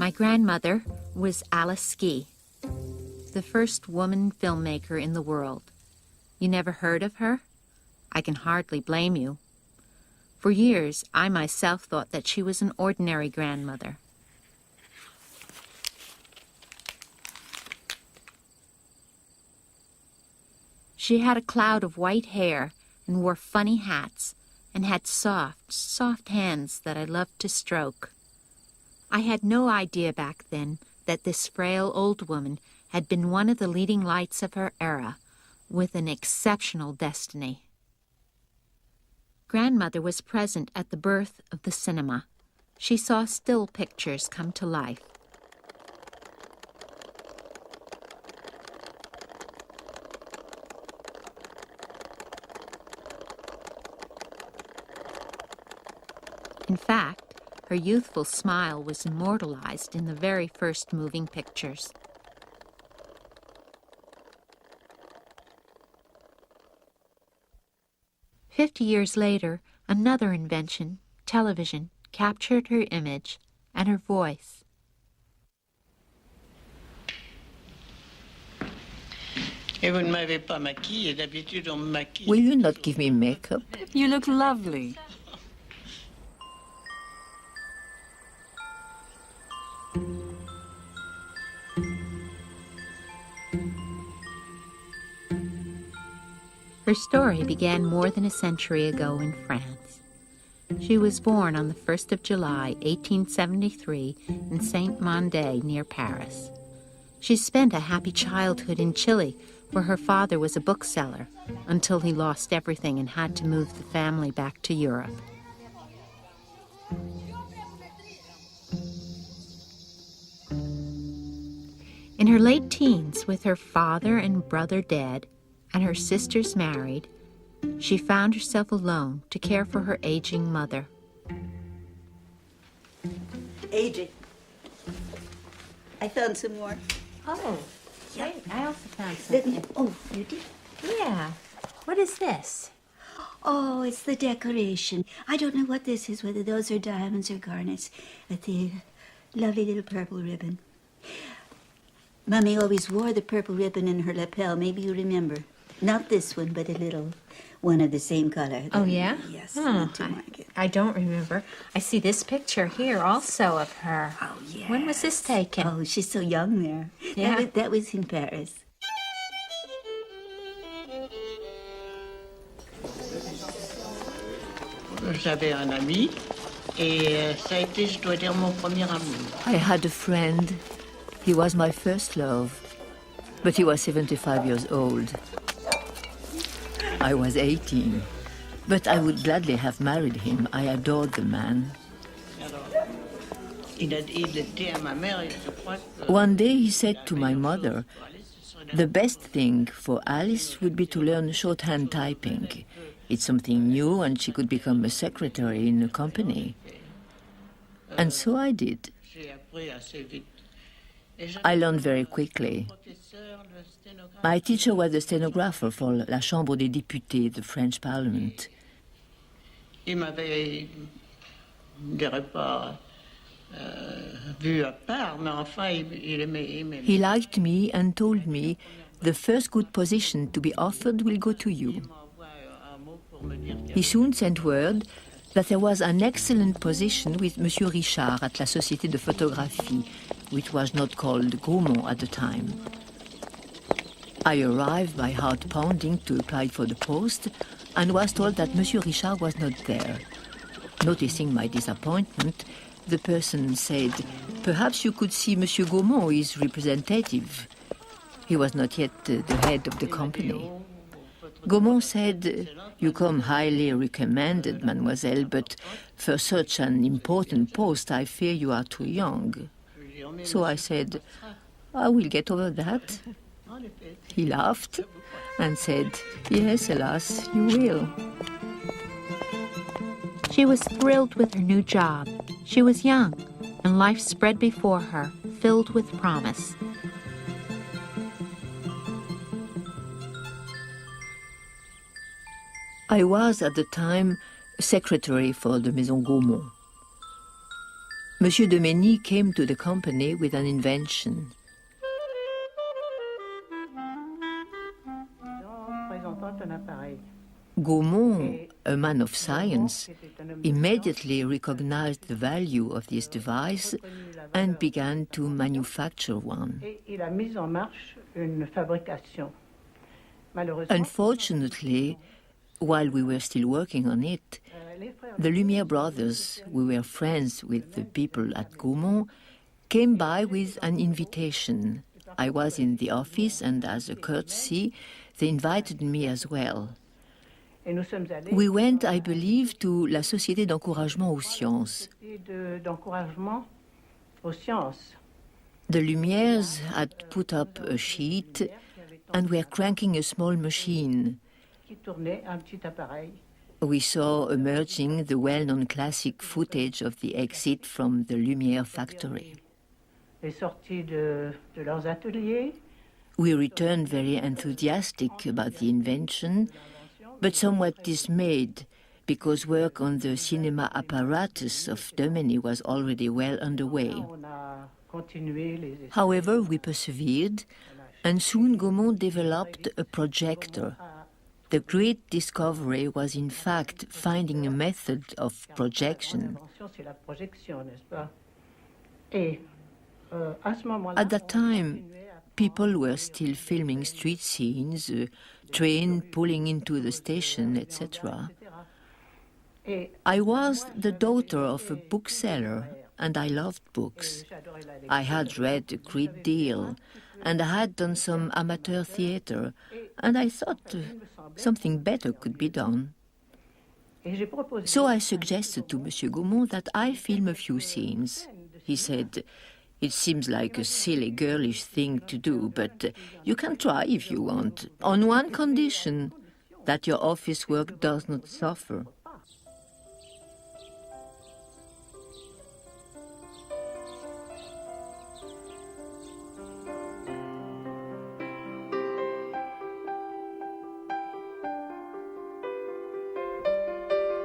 My grandmother was Alice Guy, the first woman filmmaker in the world. You never heard of her? I can hardly blame you. For years, I myself thought that she was an ordinary grandmother. She had a cloud of white hair and wore funny hats and had soft, soft hands that I loved to stroke. I had no idea back then that this frail old woman had been one of the leading lights of her era, with an exceptional destiny. Grandmother was present at the birth of the cinema. She saw still pictures come to life. In fact, her youthful smile was immortalized in the very first moving pictures. "50 years later, another invention, television, captured her image and her voice. Will you not give me makeup? You look lovely. Her story began more than a century ago in France. She was born on the 1st of July, 1873, in Saint-Mandé, near Paris. She spent a happy childhood in Chile, where her father was a bookseller, until he lost everything and had to move the family back to Europe. In her late teens, with her father and brother dead, and her sisters married, she found herself alone to care for her aging mother. Aging. I found some more. Oh, yeah. I also found something. Oh, you did? Yeah. What is this? Oh, it's the decoration. I don't know what this is, whether those are diamonds or garnets. At the lovely little purple ribbon. Mummy always wore the purple ribbon in her lapel. Maybe you remember. Not this one, but a little one of the same color. Oh, yeah? Yes. I don't remember. I see this picture here also of her. Oh, yes. When was this taken? Oh, she's so young there. Yeah. That was in Paris. J'avais un ami et ça a été, je dois dire, mon premier amour. I had a friend. He was my first love, but he was 75 years old. I was 18, but I would gladly have married him. I adored the man. One day he said to my mother, the best thing for Alice would be to learn shorthand typing. It's something new and she could become a secretary in a company. And so I did. I learned very quickly. My teacher was the stenographer for La Chambre des députés, the French Parliament. Il m'avait, je dirais pas, vu à part, mais enfin, il aimait. He liked me and told me, the first good position to be offered will go to you. He soon sent word that there was an excellent position with Monsieur Richard at la Société de Photographie, which was not called Gaumont at the time. I arrived by heart pounding to apply for the post and was told that Monsieur Richard was not there. Noticing my disappointment, the person said, perhaps you could see Monsieur Gaumont, his representative. He was not yet the head of the company. Gaumont said, you come highly recommended, mademoiselle, but for such an important post, I fear you are too young. So I said, I will get over that. He laughed and said, yes, alas, you will. She was thrilled with her new job. She was young, and life spread before her, filled with promise. I was, at the time, secretary for the Maison Gaumont. Monsieur de Mény came to the company with an invention. Gaumont, a man of science, immediately recognized the value of this device and began to manufacture one. Unfortunately, while we were still working on it, the Lumière brothers, who were friends with the people at Gaumont, came by with an invitation. I was in the office, and as a courtesy, they invited me as well. We went, I believe, to la Société d'encouragement aux sciences. The Lumières had put up a sheet and were cranking a small machine. We saw emerging the well-known classic footage of the exit from the Lumière factory. We returned very enthusiastic about the invention, but somewhat dismayed because work on the cinema apparatus of Domeny was already well underway. However, we persevered, and soon Gaumont developed a projector. The great discovery was, in fact, finding a method of projection. At that time, people were still filming street scenes, a train pulling into the station, etc. I was the daughter of a bookseller, and I loved books. I had read a great deal, and I had done some amateur theatre, and I thought something better could be done. So I suggested to Monsieur Gaumont that I film a few scenes. He said, "It seems like a silly, girlish thing to do, but you can try if you want, on one condition, that your office work does not suffer."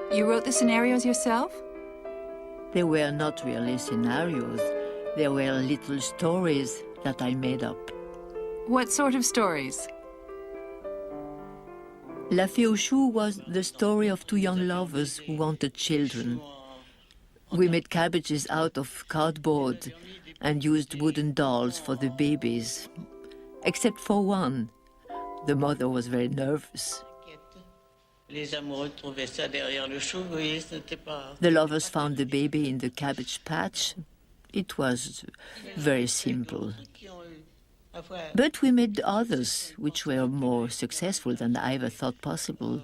You wrote the scenarios yourself? They were not really scenarios. They were little stories that I made up. What sort of stories? La Fée aux Choux was the story of two young lovers who wanted children. We made cabbages out of cardboard and used wooden dolls for the babies, except for one. The mother was very nervous. The lovers found the baby in the cabbage patch. It was very simple. But we made others, which were more successful than I ever thought possible.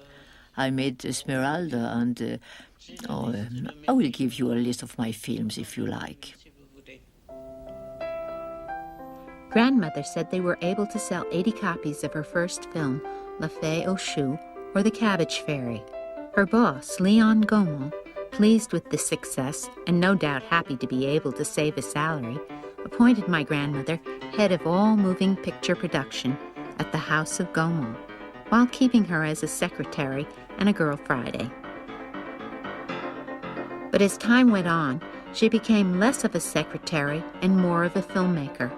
I made Esmeralda, and I will give you a list of my films if you like. Grandmother said they were able to sell 80 copies of her first film, La Fée aux Choux, or The Cabbage Fairy. Her boss, Léon Gaumont, pleased with this success and no doubt happy to be able to save a salary, appointed my grandmother head of all moving picture production at the House of Gaumont, while keeping her as a secretary and a girl Friday. But as time went on, she became less of a secretary and more of a filmmaker.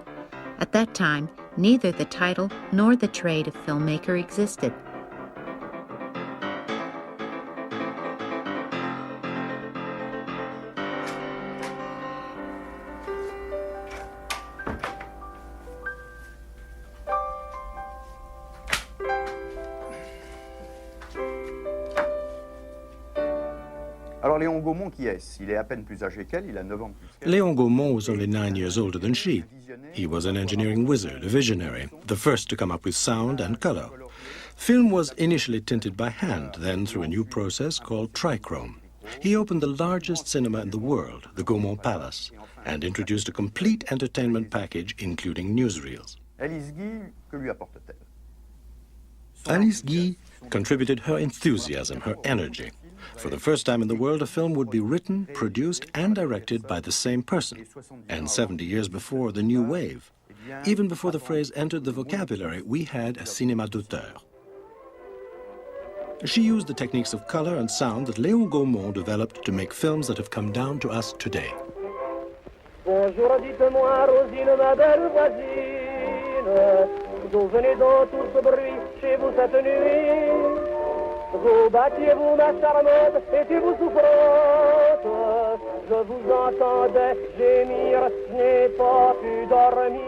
At that time, neither the title nor the trade of filmmaker existed. Alors Léon Gaumont, qui est-ce? Il est à peine plus âgé qu'elle, il a 9 ans de plus qu'elle. Léon Gaumont was only 9 years older than she. He was an engineering wizard, a visionary, the first to come up with sound and color. Film was initially tinted by hand, then through a new process called trichrome. He opened the largest cinema in the world, the Gaumont Palace, and introduced a complete entertainment package, including newsreels. Alice Guy, que lui apporte-t-elle? Alice Guy contributed her enthusiasm, her energy. For the first time in the world, a film would be written, produced, and directed by the same person. And 70 years before the new wave, even before the phrase entered the vocabulary, we had a cinéma d'auteur. She used the techniques of color and sound that Léon Gaumont developed to make films that have come down to us today. Bonjour, dites-moi, Rosine, ma belle voisine, d'où venez donc tout ce bruit chez vous cette nuit? Vous battiez-vous, ma charmante, étiez-vous souffrante? Je vous entendais gémir, je n'ai pas pu dormir.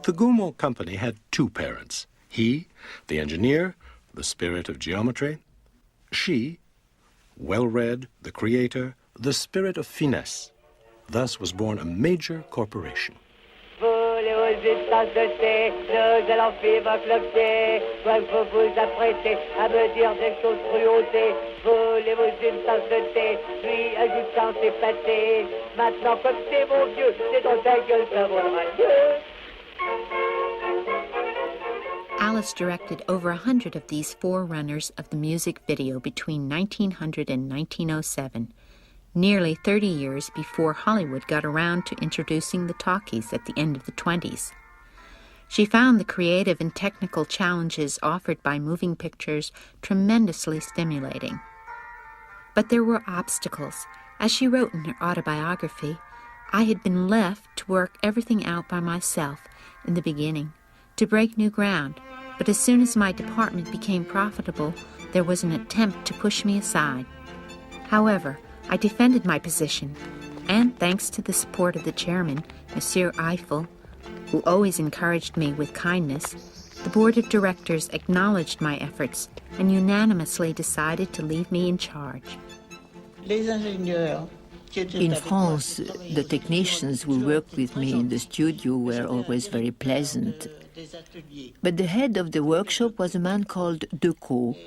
The Gaumont Company had two parents. He, the engineer, the spirit of geometry. She, well-read, the creator, the spirit of finesse. Thus was born a major corporation. Volez aux instances de thé, nous allons vivre clocher. Soit vous vous apprêtez à me dire des choses cruautés. Volez aux instances de thé, puis ajoutant ses pâtés. Maintenant, comme c'est mon vieux, c'est dans ta gueule, ça vaudra mieux. Alice directed over 100 of these forerunners of the music video between 1900 and 1907, nearly 30 years before Hollywood got around to introducing the talkies at the end of the 20s. She found the creative and technical challenges offered by moving pictures tremendously stimulating. But there were obstacles. As she wrote in her autobiography, I had been left to work everything out by myself in the beginning, to break new ground. But as soon as my department became profitable, there was an attempt to push me aside. However, I defended my position, and thanks to the support of the chairman, Monsieur Eiffel, who always encouraged me with kindness, the board of directors acknowledged my efforts and unanimously decided to leave me in charge. Les ingénieurs qui étaient In avec France, moi, the technicians who worked with me in the studio were always very pleasant. des ateliers. But the head of the workshop was a man called Decaux,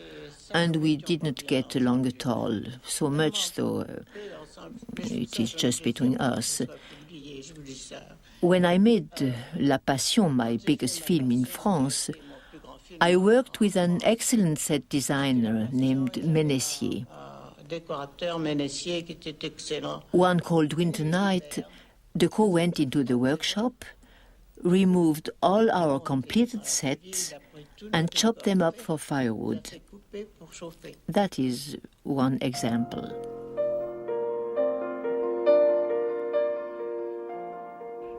and we did not get along at all, so much so it is just between us. When I made La Passion, my biggest film in France, I worked with an excellent set designer named Ménessier. Décorateur Ménessier qui était excellent. One cold winter night, Decaux went into the workshop, removed all our completed sets, and chopped them up for firewood. That is one example.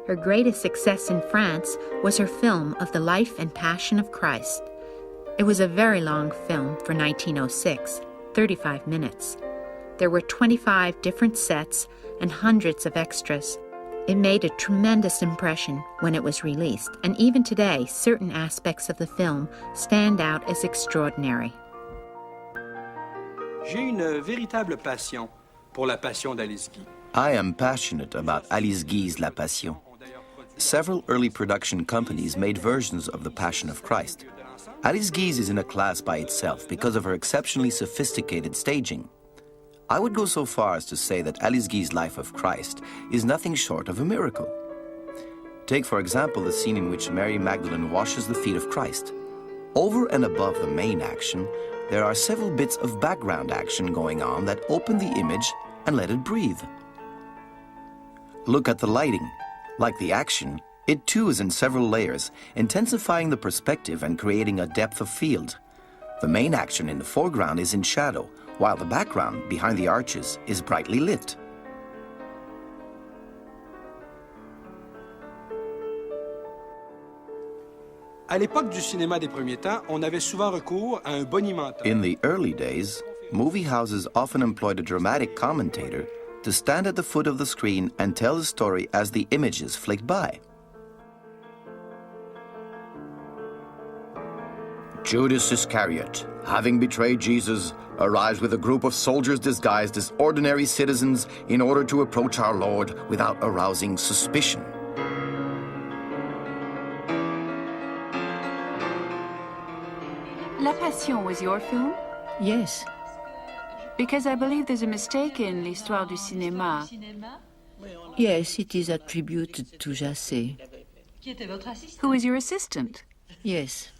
Her greatest success in France was her film of the life and passion of Christ. It was a very long film for 1906, 35 minutes. There were 25 different sets and hundreds of extras. It made a tremendous impression when it was released, and even today, certain aspects of the film stand out as extraordinary. J'ai une véritable passion pour la Passion d'Alice Guy. I am passionate about Alice Guy's La Passion. Several early production companies made versions of The Passion of Christ. Alice Guy's is in a class by itself because of her exceptionally sophisticated staging. I would go so far as to say that Alice Guy's Life of Christ is nothing short of a miracle. Take, for example, the scene in which Mary Magdalene washes the feet of Christ. Over and above the main action, there are several bits of background action going on that open the image and let it breathe. Look at the lighting. Like the action, it too is in several layers, intensifying the perspective and creating a depth of field. The main action in the foreground is in shadow, while the background, behind the arches, is brightly lit. À l'époque du cinéma des premiers temps, on avait souvent recours à un bonimenteur. In the early days, movie houses often employed a dramatic commentator to stand at the foot of the screen and tell the story as the images flicked by. Judas Iscariot, having betrayed Jesus, arrives with a group of soldiers disguised as ordinary citizens in order to approach our Lord without arousing suspicion. La Passion was your film? Yes. Because I believe there's a mistake in l'histoire du cinéma. Yes, it is attributed to Jacet. Who is your assistant? Yes.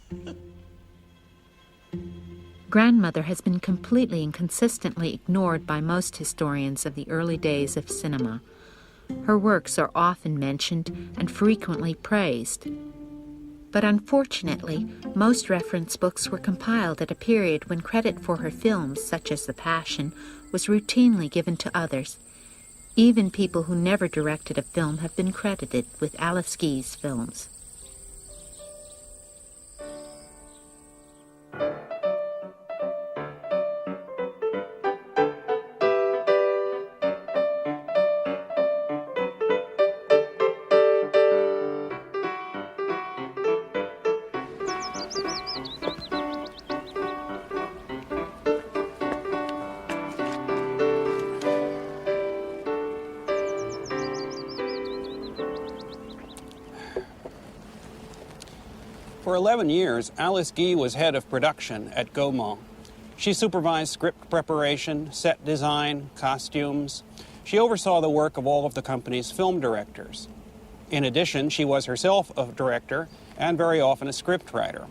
Grandmother has been completely and consistently ignored by most historians of the early days of cinema. Her works are often mentioned and frequently praised. But unfortunately, most reference books were compiled at a period when credit for her films, such as The Passion, was routinely given to others, Even people who never directed a film have been credited with Alice Guy's films. For 11 years, Alice Guy was head of production at Gaumont. She supervised script preparation, set design, costumes. She oversaw the work of all of the company's film directors. In addition, she was herself a director and very often a scriptwriter.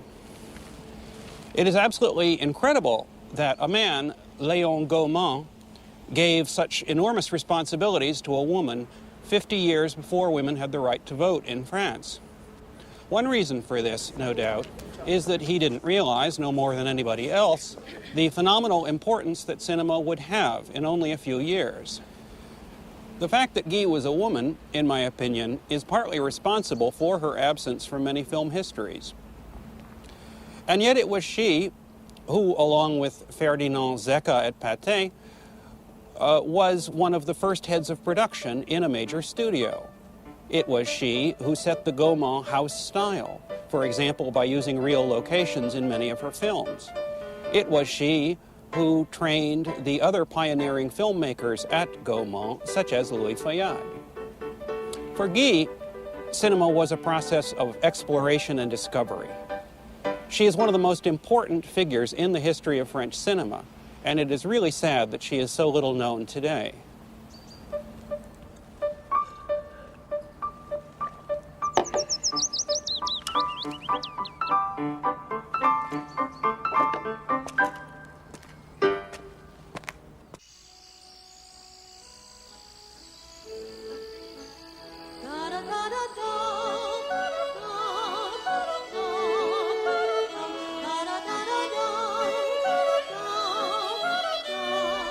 It is absolutely incredible that a man, Léon Gaumont, gave such enormous responsibilities to a woman 50 years before women had the right to vote in France. One reason for this, no doubt, is that he didn't realize, no more than anybody else, the phenomenal importance that cinema would have in only a few years. The fact that Guy was a woman, in my opinion, is partly responsible for her absence from many film histories. And yet it was she who, along with Ferdinand Zecca at Pathé, was one of the first heads of production in a major studio. It was she who set the Gaumont house style, for example, by using real locations in many of her films. It was she who trained the other pioneering filmmakers at Gaumont, such as Louis Fayad. For Guy, cinema was a process of exploration and discovery. She is one of the most important figures in the history of French cinema, and it is really sad that she is so little known today.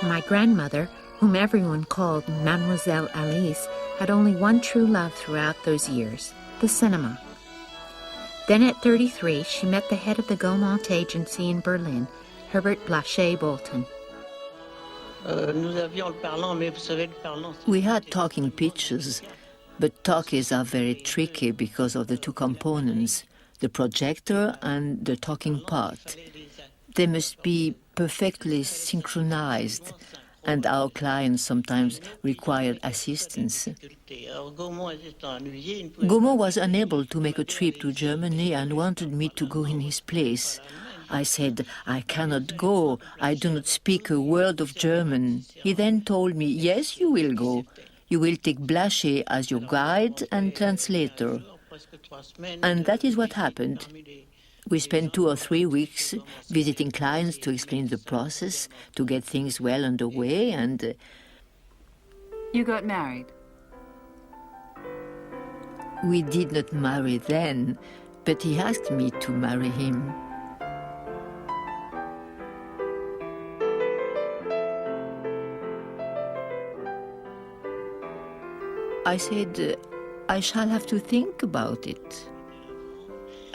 My grandmother, whom everyone called Mademoiselle Alice, had only one true love throughout those years, the cinema. Then at 33, she met the head of the Gaumont agency in Berlin, Herbert Blaché Bolton. We had talking pictures, but talkies are very tricky because of the two components, the projector and the talking part. They must be perfectly synchronized, and our clients sometimes required assistance. Gaumont was unable to make a trip to Germany and wanted me to go in his place. I said, I cannot go, I do not speak a word of German. He then told me, yes, you will go. You will take Blaché as your guide and translator. And that is what happened. We spent 2 or 3 weeks visiting clients to explain the process, to get things well underway, and... You got married? We did not marry then, but he asked me to marry him. I said, I shall have to think about it.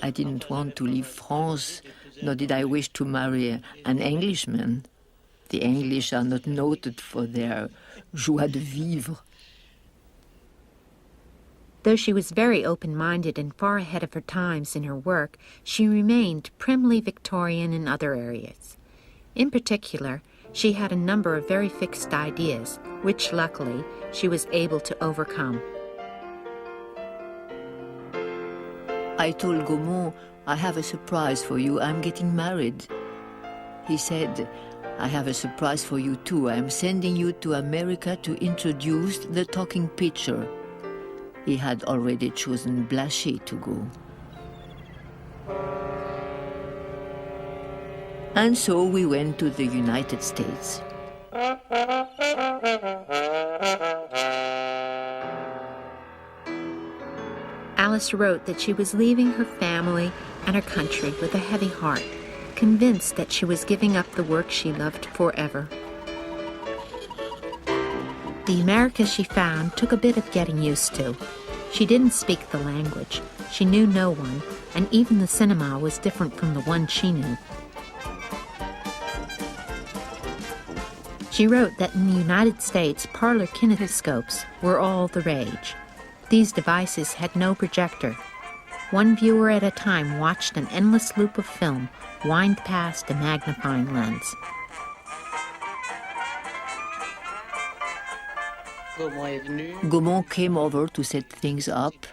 I didn't want to leave France, nor did I wish to marry an Englishman. The English are not noted for their joie de vivre. Though she was very open-minded and far ahead of her times in her work, she remained primly Victorian in other areas. In particular, she had a number of very fixed ideas, which, luckily, she was able to overcome. I told Gaumont, I have a surprise for you, I'm getting married. He said, I have a surprise for you too, I'm sending you to America to introduce the talking picture. He had already chosen Blaché to go. And so we went to the United States. Alice wrote that she was leaving her family and her country with a heavy heart, convinced that she was giving up the work she loved forever. The America she found took a bit of getting used to. She didn't speak the language. She knew no one, and even the cinema was different from the one she knew. She wrote that in the United States, parlor kinescopes were all the rage. These devices had no projector. One viewer at a time watched an endless loop of film wind past a magnifying lens. Gaumont came over to set things up.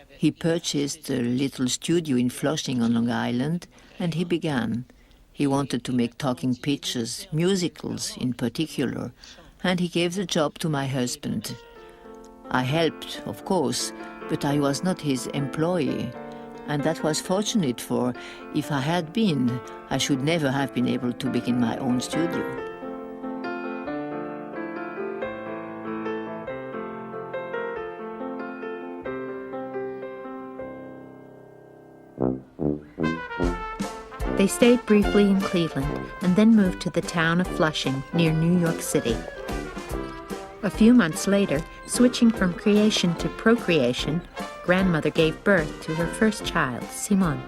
He purchased a little studio in Flushing on Long Island, and he began. He wanted to make talking pictures, musicals in particular, and he gave the job to my husband. I helped, of course, but I was not his employee, and that was fortunate, for if I had been, I should never have been able to begin my own studio. They stayed briefly in Cleveland and then moved to the town of Flushing near New York City. A few months later, switching from creation to procreation, grandmother gave birth to her first child, Simone.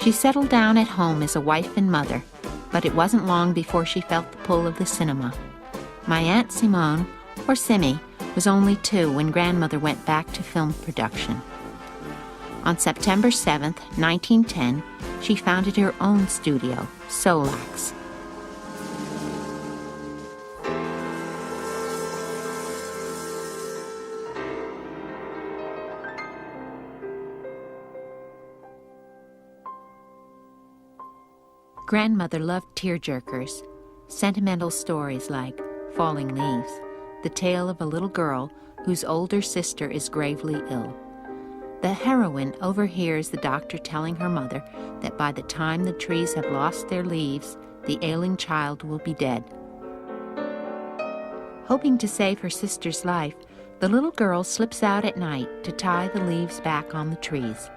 She settled down at home as a wife and mother, but it wasn't long before she felt the pull of the cinema. My Aunt Simone, or Simmy, was only 2 when grandmother went back to film production. On September 7th, 1910, she founded her own studio, Solax. Grandmother loved tearjerkers, sentimental stories like Falling Leaves, the tale of a little girl whose older sister is gravely ill. The heroine overhears the doctor telling her mother that by the time the trees have lost their leaves, the ailing child will be dead. Hoping to save her sister's life, the little girl slips out at night to tie the leaves back on the trees.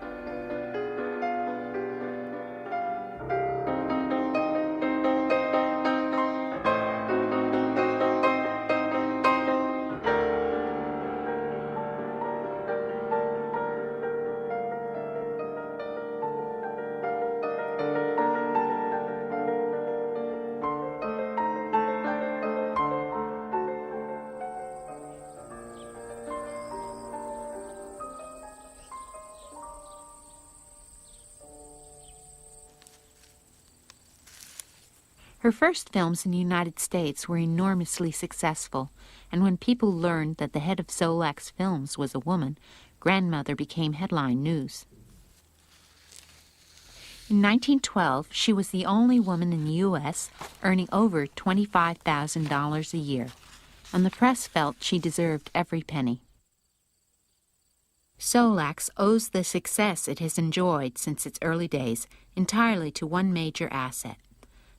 Her first films in the United States were enormously successful, and when people learned that the head of Solax Films was a woman, grandmother became headline news. In 1912, she was the only woman in the U.S. earning over $25,000 a year, and the press felt she deserved every penny. Solax owes the success it has enjoyed since its early days entirely to one major asset: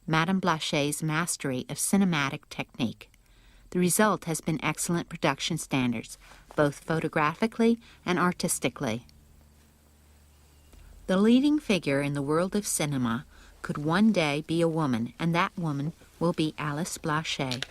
Madame Blaché's mastery of cinematic technique. The result has been excellent production standards, both photographically and artistically. The leading figure in the world of cinema could one day be a woman, and that woman will be Alice Blaché.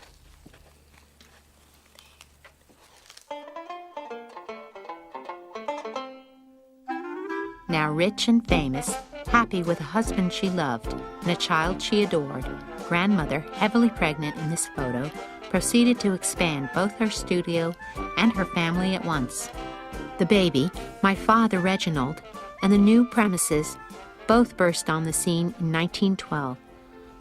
Now rich and famous, happy with a husband she loved and a child she adored, grandmother, heavily pregnant in this photo, proceeded to expand both her studio and her family at once. The baby, my father Reginald, and the new premises both burst on the scene in 1912.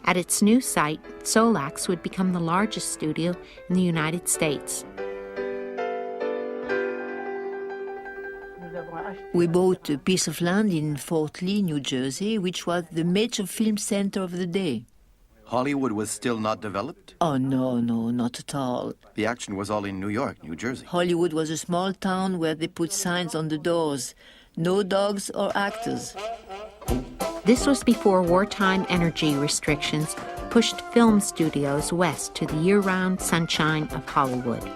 At its new site, Solax would become the largest studio in the United States. We bought a piece of land in Fort Lee, New Jersey, which was the major film center of the day. Hollywood was still not developed? Oh, no, not at all. The action was all in New York, New Jersey. Hollywood was a small town where they put signs on the doors: no dogs or actors. This was before wartime energy restrictions pushed film studios west to the year-round sunshine of Hollywood.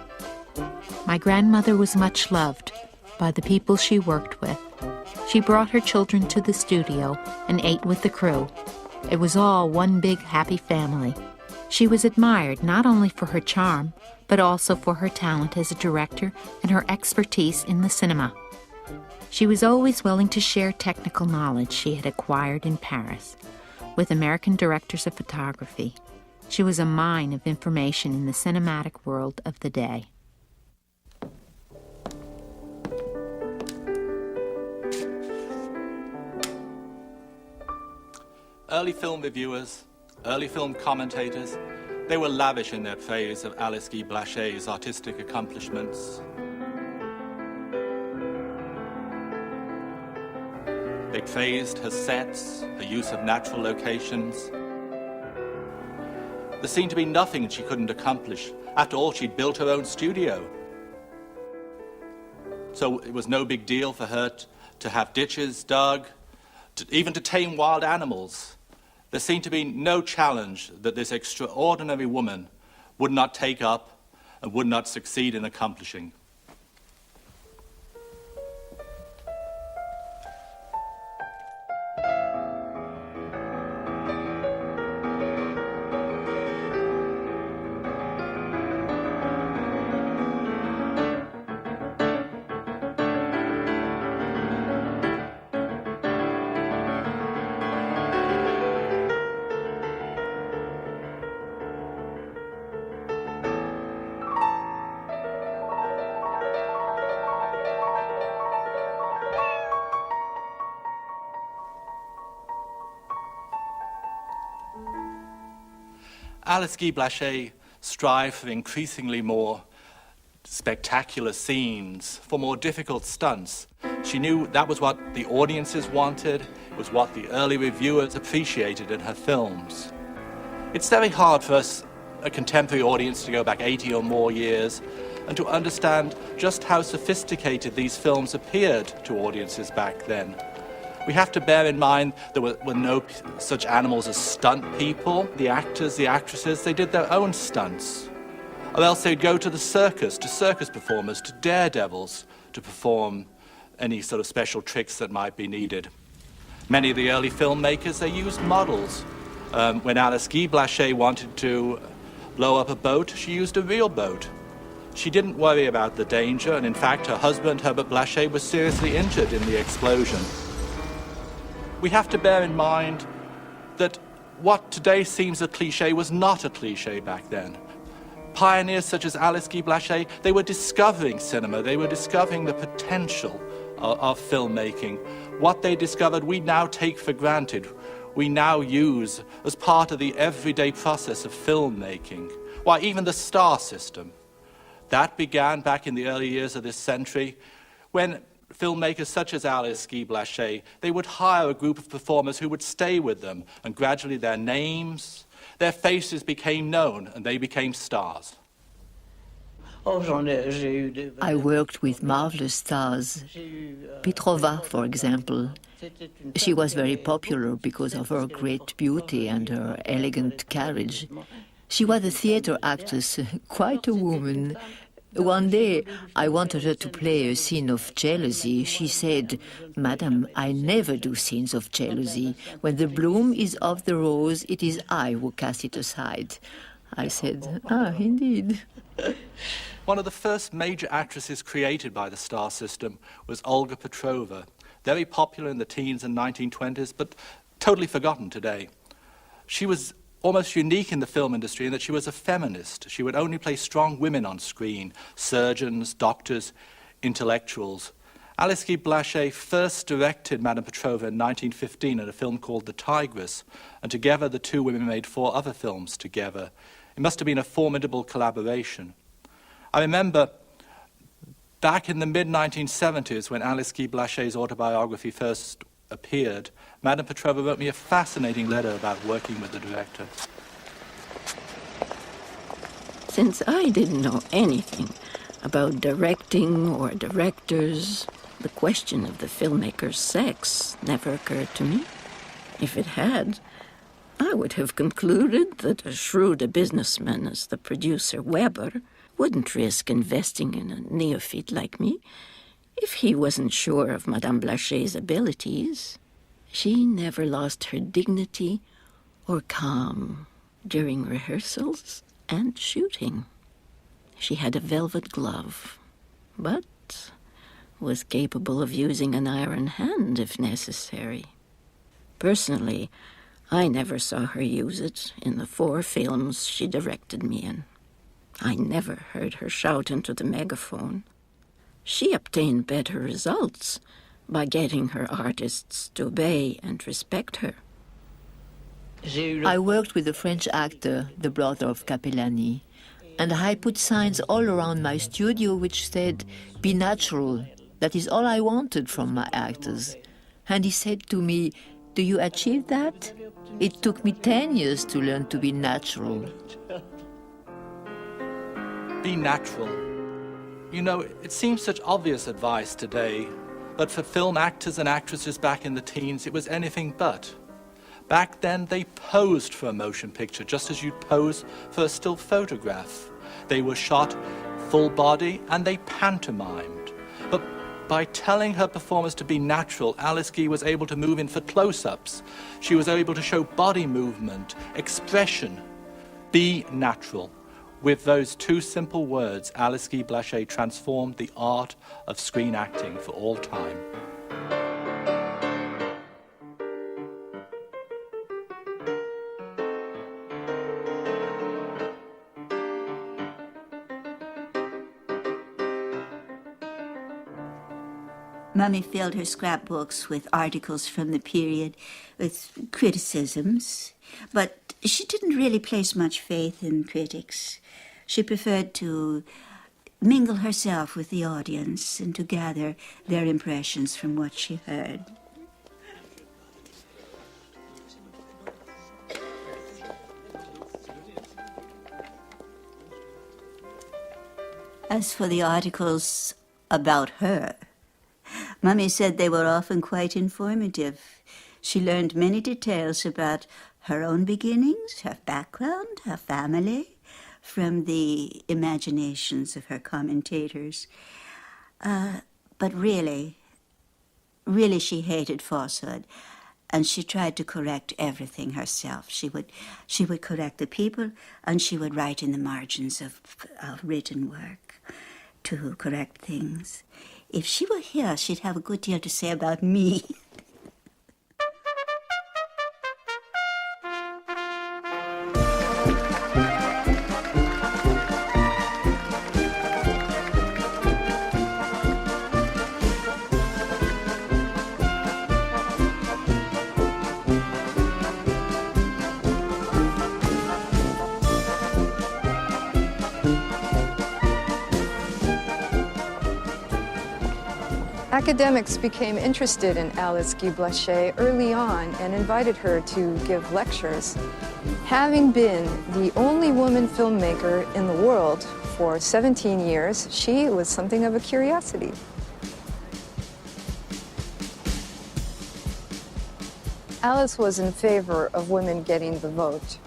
My grandmother was much loved by the people she worked with. She brought her children to the studio and ate with the crew. It was all one big happy family. She was admired not only for her charm, but also for her talent as a director and her expertise in the cinema. She was always willing to share technical knowledge she had acquired in Paris with American directors of photography. She was a mine of information in the cinematic world of the day. Early film reviewers, early film commentators, they were lavish in their praise of Alice Guy Blaché's artistic accomplishments. They praised her sets, her use of natural locations. There seemed to be nothing she couldn't accomplish. After all, she'd built her own studio. So it was no big deal for her to have ditches dug, even to tame wild animals. There seemed to be no challenge that this extraordinary woman would not take up and would not succeed in accomplishing. Alice Guy Blaché strived for increasingly more spectacular scenes, for more difficult stunts. She knew that was what the audiences wanted, it was what the early reviewers appreciated in her films. It's very hard for us, a contemporary audience, to go back 80 or more years and to understand just how sophisticated these films appeared to audiences back then. We have to bear in mind there were no such animals as stunt people. The actors, the actresses, they did their own stunts. Or else they'd go to the circus, to circus performers, to daredevils to perform any sort of special tricks that might be needed. Many of the early filmmakers, they used models. When Alice Guy Blaché wanted to blow up a boat, she used a real boat. She didn't worry about the danger, and in fact, her husband, Herbert Blaché, was seriously injured in the explosion. We have to bear in mind that what today seems a cliché was not a cliché back then. Pioneers such as Alice Guy Blaché, they were discovering cinema, they were discovering the potential of filmmaking. What they discovered, we now take for granted. We now use as part of the everyday process of filmmaking. Why, even the star system. That began back in the early years of this century when filmmakers such as Alice Guy Blaché, they would hire a group of performers who would stay with them, and gradually their names, their faces became known, and they became stars. I worked with marvelous stars. Petrova, for example. She was very popular because of her great beauty and her elegant carriage. She was a theater actress, quite a woman. One day, I wanted her to play a scene of jealousy. She said, "Madam, I never do scenes of jealousy. When the bloom is off the rose, it is I who cast it aside." I said, "Ah, indeed." One of the first major actresses created by the star system was Olga Petrova, very popular in the teens and 1920s, but totally forgotten today. She was almost unique in the film industry in that she was a feminist. She would only play strong women on screen, surgeons, doctors, intellectuals. Alice Guy Blaché first directed Madame Petrova in 1915 in a film called The Tigress, and together the two women made 4 other films together. It must have been a formidable collaboration. I remember back in the mid-1970s when Alice Guy Blaché's autobiography first appeared, Madame Petrova wrote me a fascinating letter about working with the director. Since I didn't know anything about directing or directors, the question of the filmmaker's sex never occurred to me. If it had, I would have concluded that as shrewd a businessman as the producer Weber wouldn't risk investing in a neophyte like me if he wasn't sure of Madame Blaché's abilities. She never lost her dignity or calm. during rehearsals and shooting. She had a velvet glove, but was capable of using an iron hand if necessary. Personally, I never saw her use it in the 4 films she directed me in. I never heard her shout into the megaphone. She obtained better results by getting her artists to obey and respect her. I worked with a French actor, the brother of Capellani, and I put signs all around my studio which said, "Be natural." That is all I wanted from my actors. And he said to me, "Do you achieve that?" It took me 10 years to learn to be natural. Be natural. You know, it seems such obvious advice today, but for film actors and actresses back in the teens, it was anything but. Back then, they posed for a motion picture, just as you'd pose for a still photograph. They were shot full body, and they pantomimed. But by telling her performers to be natural, Alice Guy was able to move in for close-ups. She was able to show body movement, expression. Be natural. With those 2 simple words, Alice Guy Blaché transformed the art of screen acting for all time. Mummy filled her scrapbooks with articles from the period, with criticisms, but she didn't really place much faith in critics. She preferred to mingle herself with the audience and to gather their impressions from what she heard. As for the articles about her, Mummy said they were often quite informative. She learned many details about her own beginnings, her background, her family, from the imaginations of her commentators. But really she hated falsehood, and she tried to correct everything herself. She would correct the people, and she would write in the margins of written work to correct things. If she were here, she'd have a good deal to say about me. Academics became interested in Alice Guy Blaché early on and invited her to give lectures. Having been the only woman filmmaker in the world for 17 years, she was something of a curiosity. Alice was in favor of women getting the vote.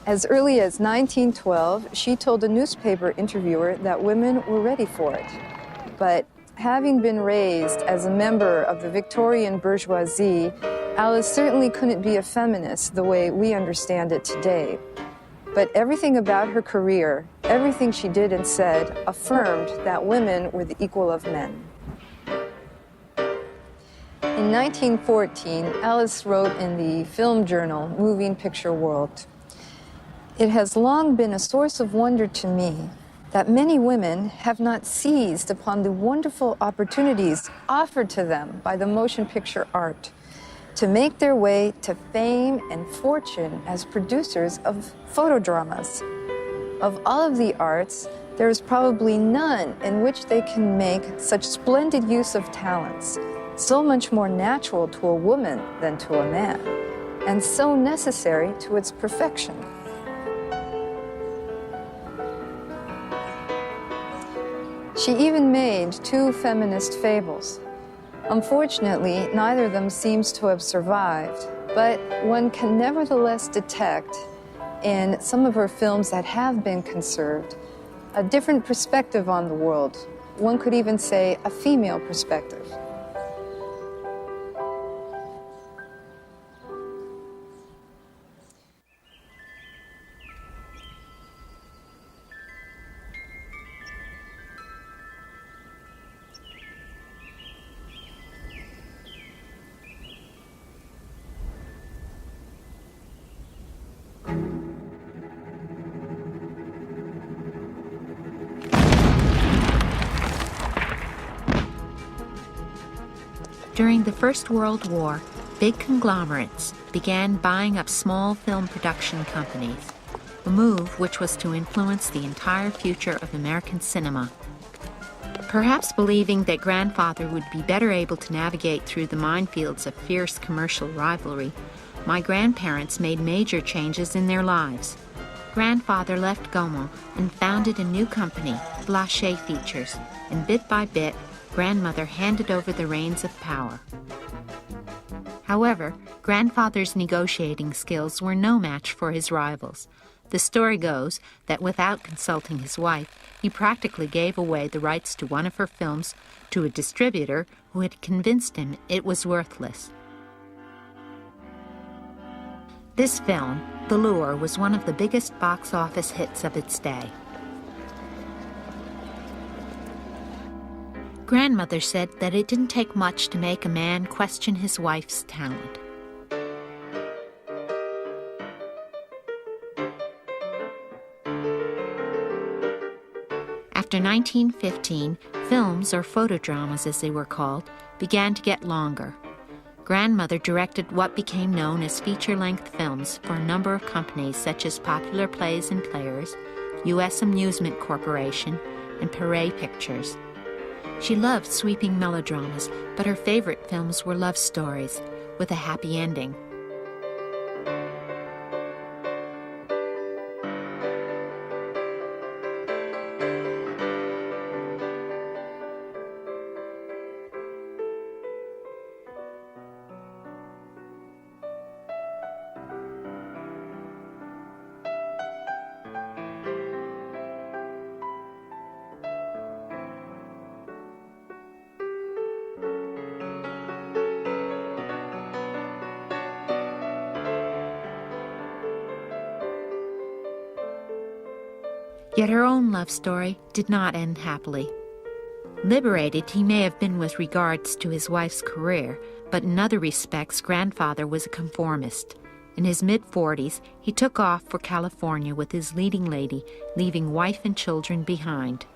As early as 1912, she told a newspaper interviewer that women were ready for it. But having been raised as a member of the Victorian bourgeoisie, Alice certainly couldn't be a feminist the way we understand it today. But everything about her career, everything she did and said, affirmed that women were the equal of men. In 1914, Alice wrote in the film journal Moving Picture World, "It has long been a source of wonder to me that many women have not seized upon the wonderful opportunities offered to them by the motion picture art to make their way to fame and fortune as producers of photodramas. Of all of the arts, there is probably none in which they can make such splendid use of talents, so much more natural to a woman than to a man, and so necessary to its perfection." She even made 2 feminist fables. Unfortunately, neither of them seems to have survived, but one can nevertheless detect in some of her films that have been conserved a different perspective on the world. One could even say a female perspective. During the First World War, big conglomerates began buying up small film production companies, a move which was to influence the entire future of American cinema. Perhaps believing that grandfather would be better able to navigate through the minefields of fierce commercial rivalry, my grandparents made major changes in their lives. Grandfather left Gaumont and founded a new company, Blaché Features, and bit by bit, grandmother handed over the reins of power. However, grandfather's negotiating skills were no match for his rivals. The story goes that without consulting his wife, he practically gave away the rights to one of her films to a distributor who had convinced him it was worthless. This film, The Lure, was one of the biggest box office hits of its day. Grandmother said that it didn't take much to make a man question his wife's talent. After 1915, films, or photodramas as they were called, began to get longer. Grandmother directed what became known as feature-length films for a number of companies such as Popular Plays and Players, U.S. Amusement Corporation, and Paray Pictures. She loved sweeping melodramas, but her favorite films were love stories with a happy ending. Yet her own love story did not end happily. Liberated he may have been with regards to his wife's career, but in other respects grandfather was a conformist. In his mid-40s, he took off for California with his leading lady, leaving wife and children behind.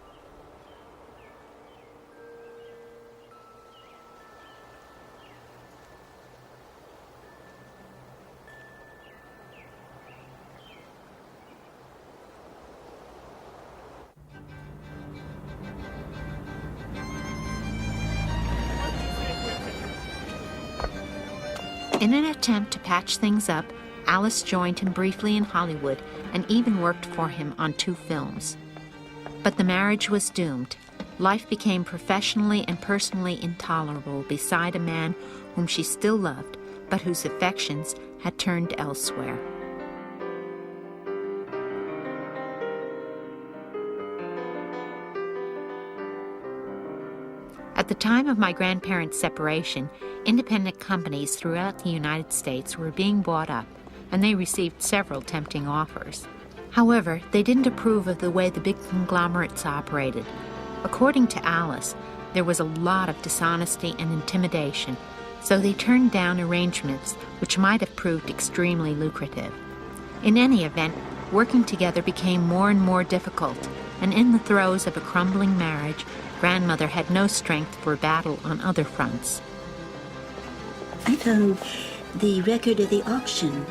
In an attempt to patch things up, Alice joined him briefly in Hollywood and even worked for him on 2 films. But the marriage was doomed. Life became professionally and personally intolerable beside a man whom she still loved, but whose affections had turned elsewhere. At the time of my grandparents' separation, independent companies throughout the United States were being bought up, and they received several tempting offers. However, they didn't approve of the way the big conglomerates operated. According to Alice, there was a lot of dishonesty and intimidation, so they turned down arrangements which might have proved extremely lucrative. In any event, working together became more and more difficult, and in the throes of a crumbling marriage, grandmother had no strength for battle on other fronts. I found the record of the auction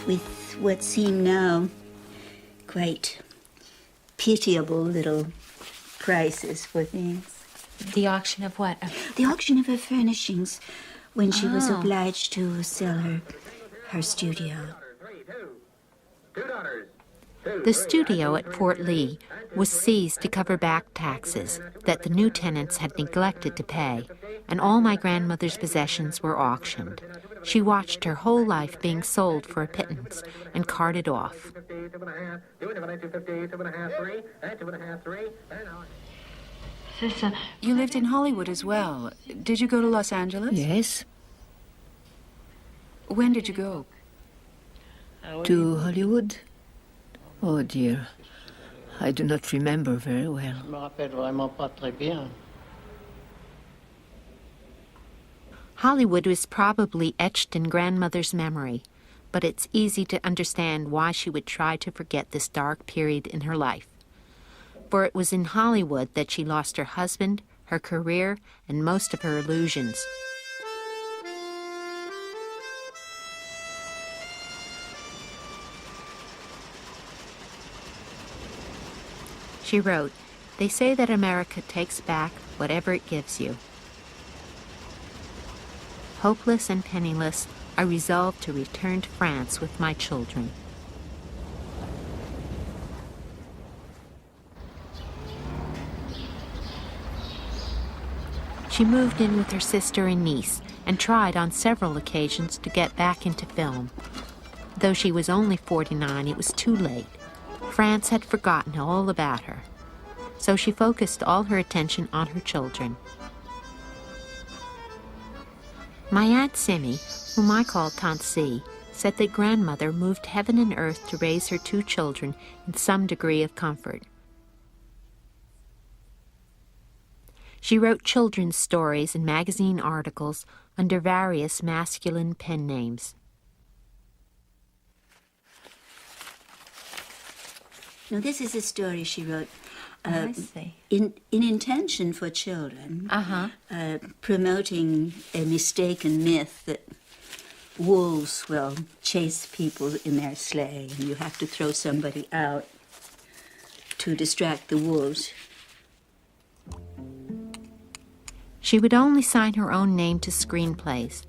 with what seem now quite pitiable little prices for things. The auction of what? The auction of her furnishings when she was obliged to sell her studio. The studio at Fort Lee was seized to cover back taxes that the new tenants had neglected to pay, and all my grandmother's possessions were auctioned. She watched her whole life being sold for a pittance and carted off. You lived in Hollywood as well. Did you go to Los Angeles? Yes. When did you go? To Hollywood? Oh dear, I do not remember very well. Hollywood was probably etched in grandmother's memory, but it's easy to understand why she would try to forget this dark period in her life. For it was in Hollywood that she lost her husband, her career, and most of her illusions. She wrote, "They say that America takes back whatever it gives you. Hopeless and penniless, I resolved to return to France with my children." She moved in with her sister in Nice and tried on several occasions to get back into film. Though she was only 49, it was too late. France had forgotten all about her. So she focused all her attention on her children. My Aunt Simmy, whom I called Tante C, said that grandmother moved heaven and earth to raise her 2 children in some degree of comfort. She wrote children's stories and magazine articles under various masculine pen names. Now, this is a story she wrote I see. in intention for children, promoting a mistaken myth that wolves will chase people in their sleigh, and you have to throw somebody out to distract the wolves. She would only sign her own name to screenplays.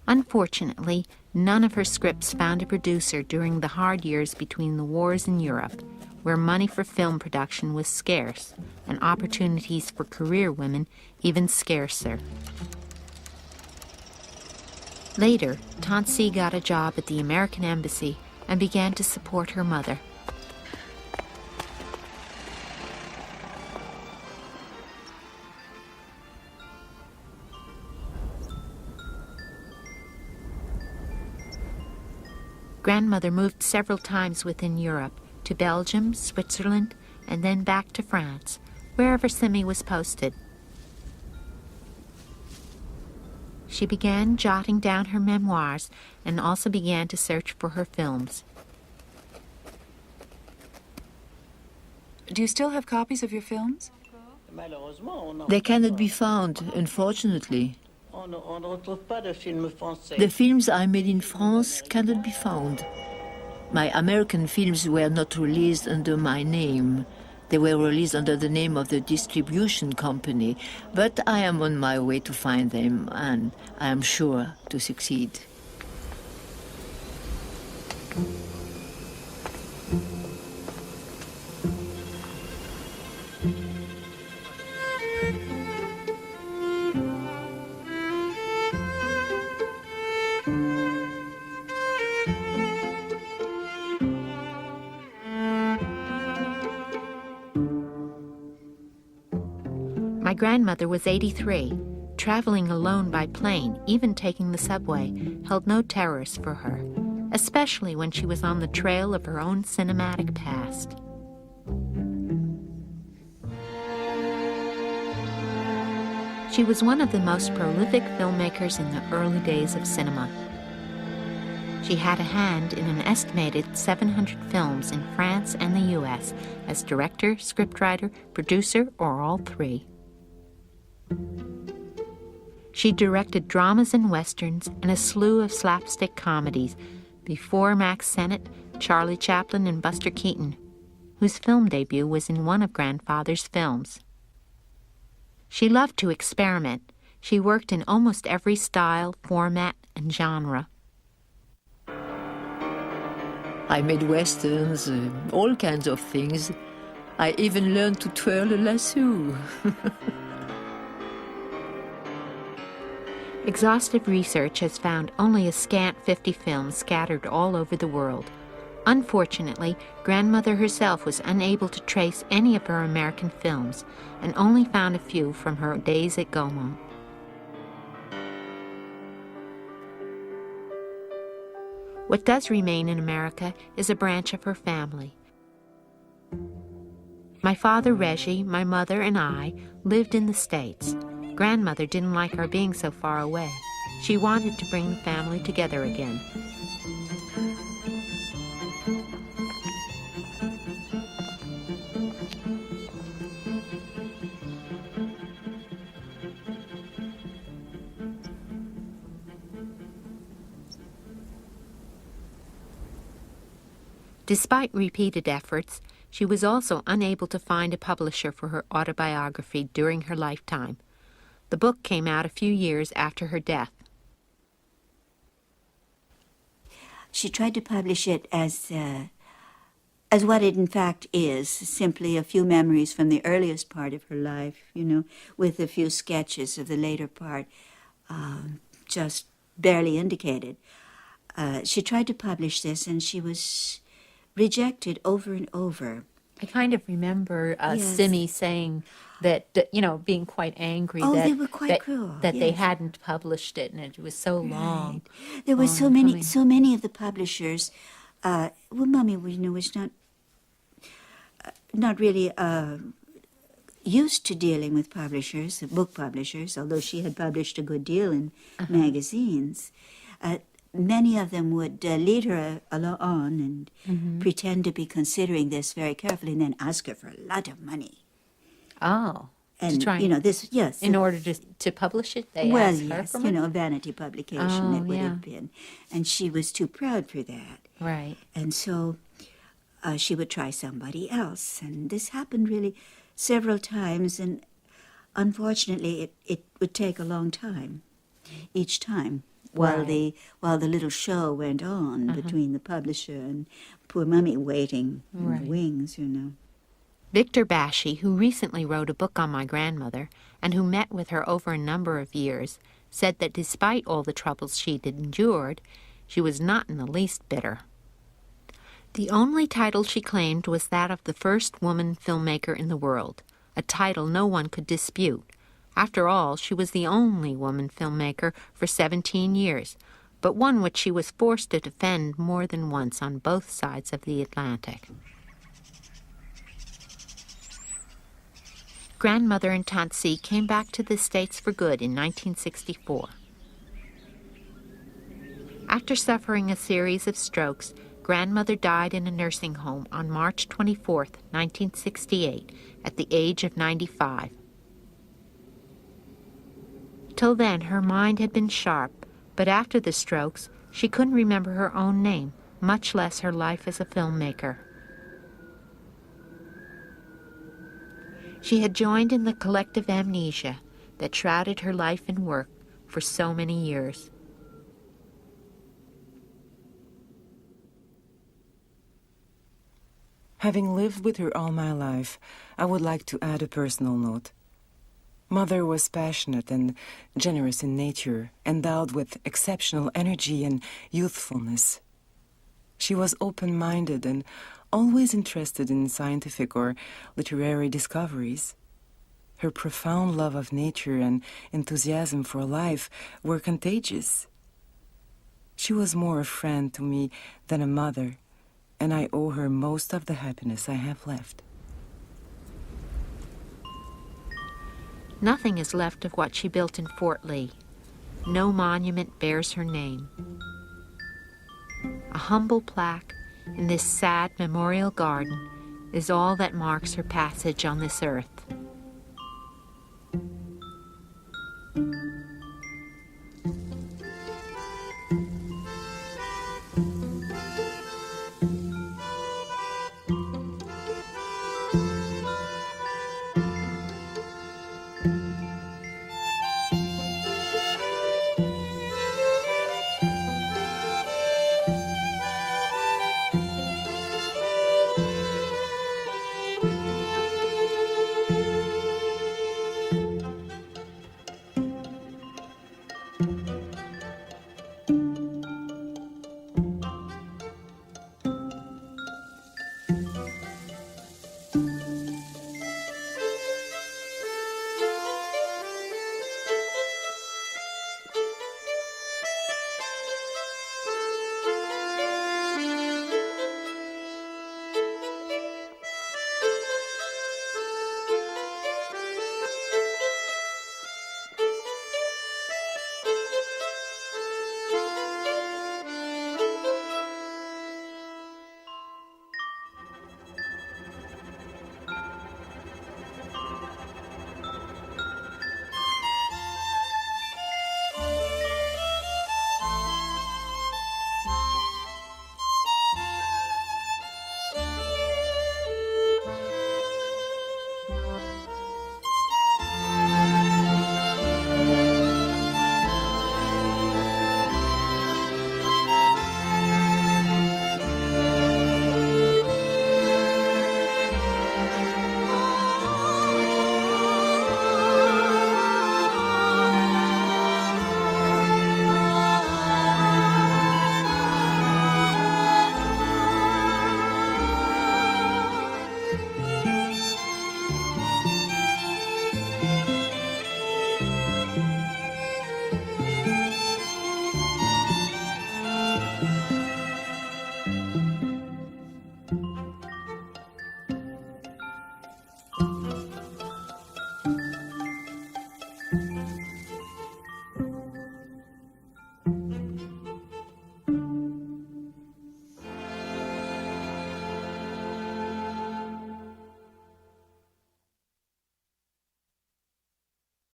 Unfortunately, none of her scripts found a producer during the hard years between the wars in Europe, where money for film production was scarce and opportunities for career women even scarcer. Later, Tante C got a job at the American Embassy and began to support her mother. Grandmother moved several times within Europe, to Belgium, Switzerland, and then back to France, wherever Simmy was posted. She began jotting down her memoirs and also began to search for her films. Do you still have copies of your films? They cannot be found, unfortunately. The films I made in France cannot be found. My American films were not released under my name. They were released under the name of the distribution company, but I am on my way to find them, and I am sure to succeed. My grandmother was 83. Traveling alone by plane, even taking the subway, held no terrors for her, especially when she was on the trail of her own cinematic past. She was one of the most prolific filmmakers in the early days of cinema. She had a hand in an estimated 700 films in France and the US as director, scriptwriter, producer, or all three. She directed dramas and westerns and a slew of slapstick comedies before Max Sennett, Charlie Chaplin, and Buster Keaton, whose film debut was in one of Grandfather's films. She loved to experiment. She worked in almost every style, format, and genre. I made westerns, all kinds of things. I even learned to twirl a lasso. Exhaustive research has found only a scant 50 films scattered all over the world. Unfortunately, Grandmother herself was unable to trace any of her American films and only found a few from her days at Gaumont. What does remain in America is a branch of her family. My father, Reggie, my mother, and I lived in the States. Grandmother didn't like our being so far away. She wanted to bring the family together again. Despite repeated efforts, she was also unable to find a publisher for her autobiography during her lifetime. The book came out a few years after her death. She tried to publish it as what it in fact is, simply a few memories from the earliest part of her life, with a few sketches of the later part, just barely indicated. She tried to publish this, and she was rejected over and over. I kind of remember Simi saying that, being quite angry they were quite cruel. That they hadn't published it, and it was so long. There were so many of the publishers. Mommy, was not really used to dealing with publishers, book publishers, although she had published a good deal in magazines. Many of them would lead her on and pretend to be considering this very carefully, and then ask her for a lot of money. Oh, and to try this, yes, in order to publish it. They asked her yes, for money? A vanity publication it would have been, and she was too proud for that. Right, and so she would try somebody else, and this happened really several times, and unfortunately, it would take a long time each time. While the little show went on between the publisher and poor Mummy waiting in the wings, Victor Blaché, who recently wrote a book on my grandmother and who met with her over a number of years, said that despite all the troubles she'd endured, she was not in the least bitter. The only title she claimed was that of the first woman filmmaker in the world, a title no one could dispute. After all, she was the only woman filmmaker for 17 years, but one which she was forced to defend more than once on both sides of the Atlantic. Grandmother and Tansi came back to the States for good in 1964. After suffering a series of strokes, Grandmother died in a nursing home on March 24, 1968, at the age of 95. Till then, her mind had been sharp, but after the strokes, she couldn't remember her own name, much less her life as a filmmaker. She had joined in the collective amnesia that shrouded her life and work for so many years. Having lived with her all my life, I would like to add a personal note. Mother was passionate and generous in nature, endowed with exceptional energy and youthfulness. She was open-minded and always interested in scientific or literary discoveries. Her profound love of nature and enthusiasm for life were contagious. She was more a friend to me than a mother, and I owe her most of the happiness I have left. Nothing is left of what she built in Fort Lee. No monument bears her name. A humble plaque in this sad memorial garden is all that marks her passage on this earth.